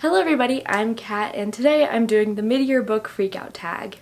Hello everybody, I'm Kat, and today I'm doing the mid-year book freakout tag.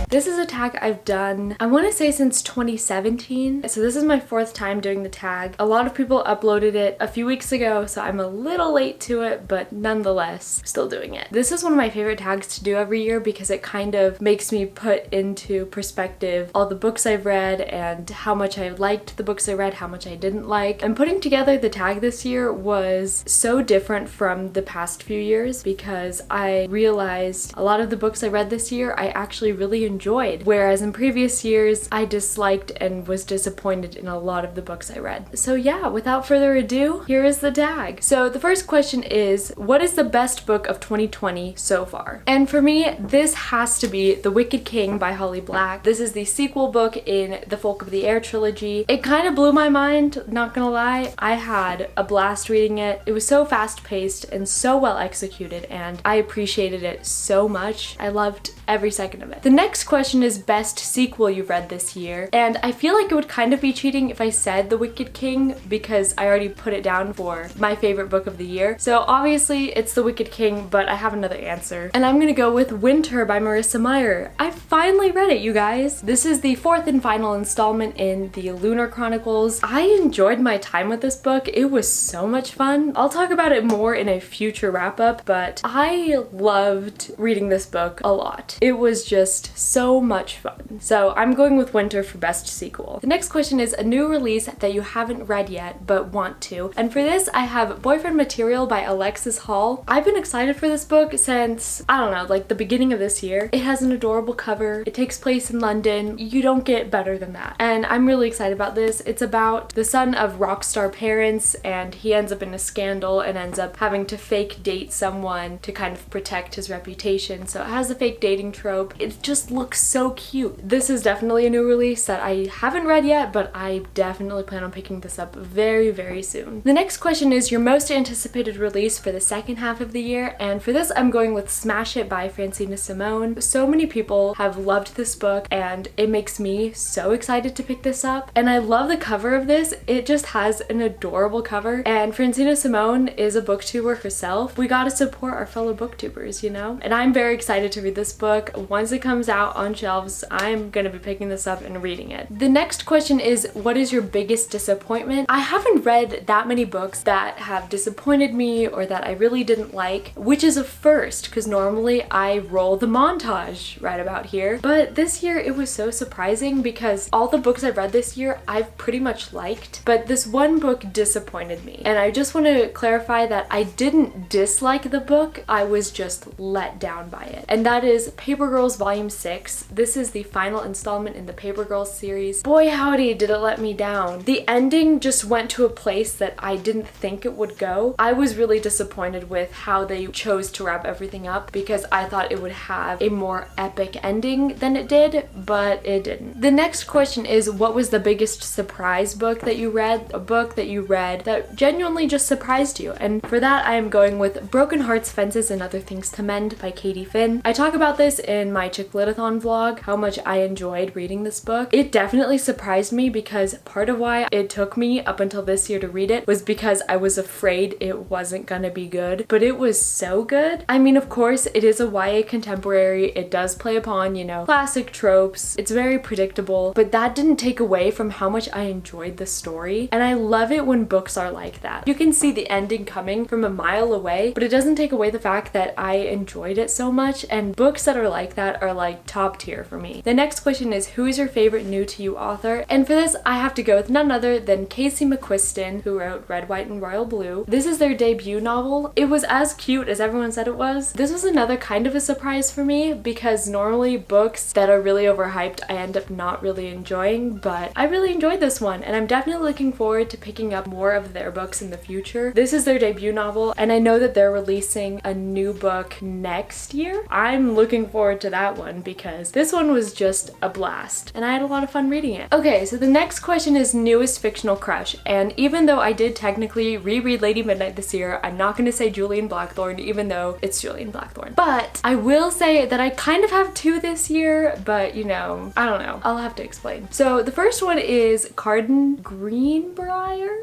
This is a tag I've done, I want to say since 2017, so this is my fourth time doing the tag. A lot of people uploaded it a few weeks ago, so I'm a little late to it, but nonetheless, still doing it. This is one of my favorite tags to do every year because it kind of makes me put into perspective all the books I've read and how much I liked the books I read, how much I didn't like. And putting together the tag this year was so different from the past few years because I realized a lot of the books I read this year I actually really enjoyed, whereas in previous years I disliked and was disappointed in a lot of the books I read. So yeah, without further ado, here is the tag. So the first question is, what is the best book of 2020 so far? And for me, this has to be The Wicked King by Holly Black. This is the sequel book in the Folk of the Air trilogy. It kind of blew my mind, not gonna lie. I had a blast reading it. It was so fast-paced and so well executed, and I appreciated it so much. I loved every second of it. The next question is best sequel you've read this year, and I feel like it would kind of be cheating if I said The Wicked King because I already put it down for my favorite book of the year. So obviously it's The Wicked King, but I have another answer, and I'm gonna go with Winter by Marissa Meyer. I finally read it, you guys. This is the fourth and final installment in the Lunar Chronicles. I enjoyed my time with this book. It was so much fun. I'll talk about it more in a future wrap-up, but I loved reading this book a lot. It was just so much fun. So I'm going with Winter for best sequel. The next question is a new release that you haven't read yet but want to. And for this I have Boyfriend Material by Alexis Hall. I've been excited for this book since, I don't know, like the beginning of this year. It has an adorable cover. It takes place in London. You don't get better than that. And I'm really excited about this. It's about the son of rock star parents, and he ends up in a scandal and ends up having to fake date someone to kind of protect his reputation. So it has the fake dating trope. It just looks so cute. This is definitely a new release that I haven't read yet, but I definitely plan on picking this up very, very soon. The next question is your most anticipated release for the second half of the year, and for this I'm going with Smash It by Francina Simone. So many people have loved this book and it makes me so excited to pick this up, and I love the cover of this. It just has an adorable cover, and Francina Simone is a booktuber herself. We gotta support our fellow booktubers, you know? And I'm very excited to read this book. Once it comes out on shelves, I'm gonna be picking this up and reading it. The next question is, what is your biggest disappointment? I haven't read that many books that have disappointed me or that I really didn't like, which is a first because normally I roll the montage right about here. But this year it was so surprising because all the books I've read this year I've pretty much liked, but this one book disappointed me. And I just want to clarify that I didn't dislike the book, I was just let down by it. And that is Paper Girls Volume 6. This is the final installment in the Paper Girls series. Boy howdy did it let me down. The ending just went to a place that I didn't think it would go. I was really disappointed with how they chose to wrap everything up because I thought it would have a more epic ending than it did, but it didn't. The next question is, what was the biggest surprise book that you read? A book that you read that genuinely just surprised you. And for that I am going with Broken Hearts, Fences, and Other Things to Mend by Katie Finn. I talk about this in my Chick-Lit-a-thon vlog, how much I enjoyed reading this book. It definitely surprised me because part of why it took me up until this year to read it was because I was afraid it wasn't gonna be good, but it was so good. I mean, of course, it is a YA contemporary. It does play upon, you know, classic tropes. It's very predictable, but that didn't take away from how much I enjoyed the story. And I love it when books are like that. You can see the ending coming from a mile away, but it doesn't take away the fact that I enjoyed it so much, and books that are like that are like top tier for me. The next question is, who is your favorite new to you author? And for this I have to go with none other than Casey McQuiston, who wrote Red, White, and Royal Blue. This is their debut novel. It was as cute as everyone said it was. This was another kind of a surprise for me because normally books that are really overhyped I end up not really enjoying, but I really enjoyed this one, and I'm definitely looking forward to picking up more of their books in the future. This is their debut novel, and I know that they're releasing a new book next year. I'm looking forward to that one because this one was just a blast and I had a lot of fun reading it. Okay, so the next question is newest fictional crush, and even though I did technically reread Lady Midnight this year, I'm not going to say Julian Blackthorne even though it's Julian Blackthorne. But I will say that I kind of have two this year, but you know, I don't know. I'll have to explain. So the first one is Carden Greenbrier?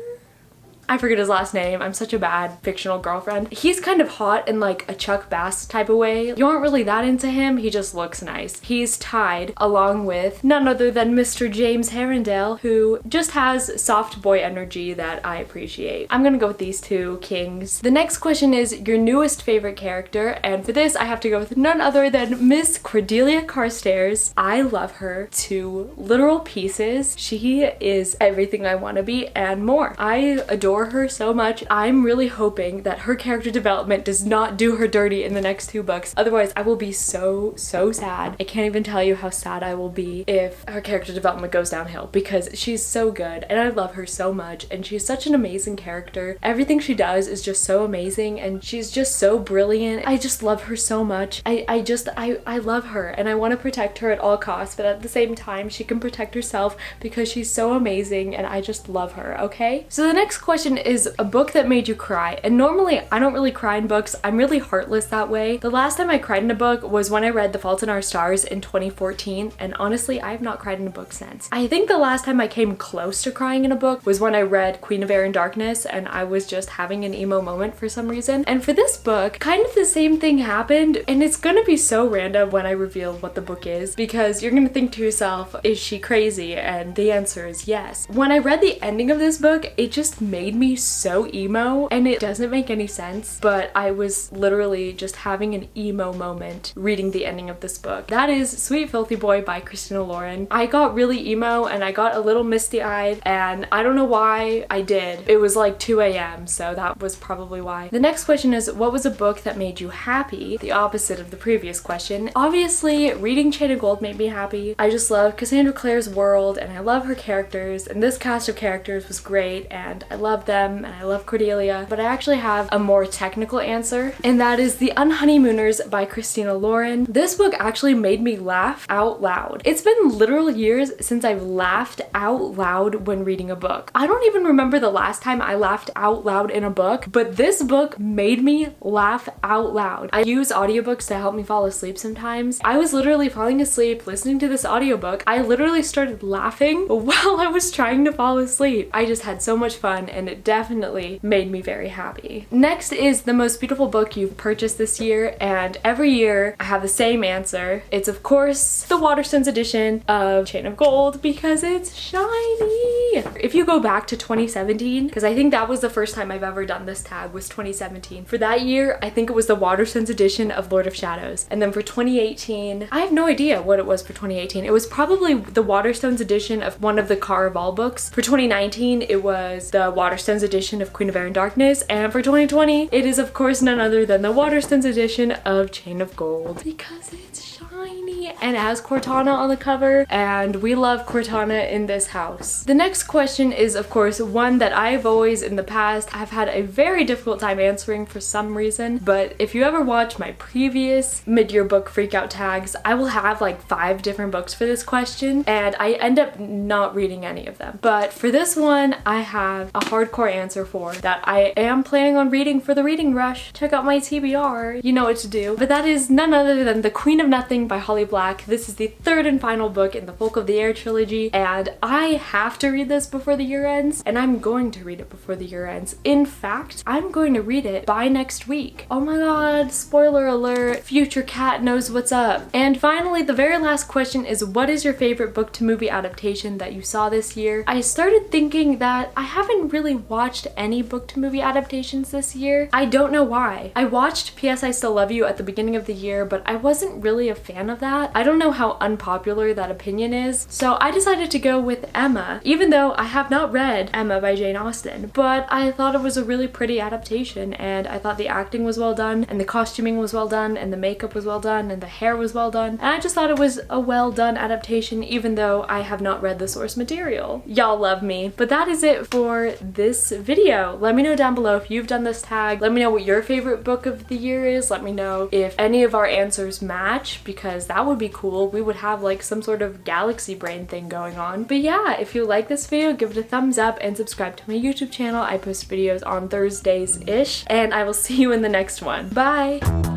I forget his last name. I'm such a bad fictional girlfriend. He's kind of hot in like a Chuck Bass type of way. You aren't really that into him. He just looks nice. He's tied along with none other than Mr. James Herondale, who just has soft boy energy that I appreciate. I'm gonna go with these two kings. The next question is your newest favorite character, and for this I have to go with none other than Miss Cordelia Carstairs. I love her to literal pieces. She is everything I want to be and more. I adore her so much. I'm really hoping that her character development does not do her dirty in the next 2 books. Otherwise, I will be so sad. I can't even tell you how sad I will be if her character development goes downhill, because she's so good and I love her so much, and she's such an amazing character. Everything she does is just so amazing and she's just so brilliant. I just love her so much. I love her and I want to protect her at all costs, but at the same time she can protect herself because she's so amazing and I just love her, okay? So the next question is a book that made you cry. And normally I don't really cry in books. I'm really heartless that way. The last time I cried in a book was when I read The Fault in Our Stars in 2014, and honestly I have not cried in a book since. I think the last time I came close to crying in a book was when I read Queen of Air and Darkness, and I was just having an emo moment for some reason. And for this book, kind of the same thing happened, and it's gonna be so random when I reveal what the book is, because you're gonna think to yourself, is she crazy? And the answer is yes. When I read the ending of this book, it just made me so emo, and it doesn't make any sense, but I was literally just having an emo moment reading the ending of this book. That is Sweet Filthy Boy by Christina Lauren. I got really emo and I got a little misty-eyed, and I don't know why I did. It was like 2 a.m. so that was probably why. The next question is, what was a book that made you happy? The opposite of the previous question. Obviously, reading Chain of Gold made me happy. I just love Cassandra Clare's world and I love her characters, and this cast of characters was great and I love them and I love Cordelia. But I actually have a more technical answer, and that is The Unhoneymooners by Christina Lauren. This book actually made me laugh out loud. It's been literal years since I've laughed out loud when reading a book. I don't even remember the last time I laughed out loud in a book, but this book made me laugh out loud. I use audiobooks to help me fall asleep sometimes. I was literally falling asleep listening to this audiobook. I literally started laughing while I was trying to fall asleep. I just had so much fun and it definitely made me very happy. Next is the most beautiful book you've purchased this year, and every year I have the same answer. It's of course the Waterstones edition of Chain of Gold because it's shiny. If you go back to 2017, because I think that was the first time I've ever done this tag, was 2017. For that year, I think it was the Waterstones edition of Lord of Shadows. And then for 2018, I have no idea what it was for 2018. It was probably the Waterstones edition of one of the Caraval books. For 2019, it was the Waterstones edition of Queen of Air and Darkness. And for 2020, it is of course none other than the Waterstones edition of Chain of Gold because it's shiny and it has Cortana on the cover, and we love Cortana in this house. The next question is of course one that I've always in the past have had a very difficult time answering for some reason, but if you ever watch my previous mid-year book freakout tags, I will have like 5 different books for this question and I end up not reading any of them. But for this one, I have a hardcore answer for that I am planning on reading for the reading rush. Check out my TBR, you know what to do. But that is none other than The Queen of Nothing by Holly Black. This is the 3rd and final book in the Folk of the Air trilogy, and I have to read this before the year ends, and I'm going to read it before the year ends. In fact, I'm going to read it by next week. Oh my god, spoiler alert, future cat knows what's up. And finally, the very last question is, what is your favorite book to movie adaptation that you saw this year? I started thinking that I haven't really watched any book to movie adaptations this year. I don't know why. I watched P.S. I Still Love You at the beginning of the year, but I wasn't really a fan of that. I don't know how unpopular that opinion is, so I decided to go with Emma, even though I have not read Emma by Jane Austen, but I thought it was a really pretty adaptation, and I thought the acting was well done, and the costuming was well done, and the makeup was well done, and the hair was well done, and I just thought it was a well done adaptation even though I have not read the source material. Y'all love me. But that is it for this video. Let me know down below if you've done this tag. Let me know what your favorite book of the year is. Let me know if any of our answers match, because that would be cool. We would have like some sort of galaxy brain thing going on. But yeah, if you like this video, give it a thumbs up and subscribe to my YouTube channel. I post videos on Thursdays-ish, and I will see you in the next one. Bye!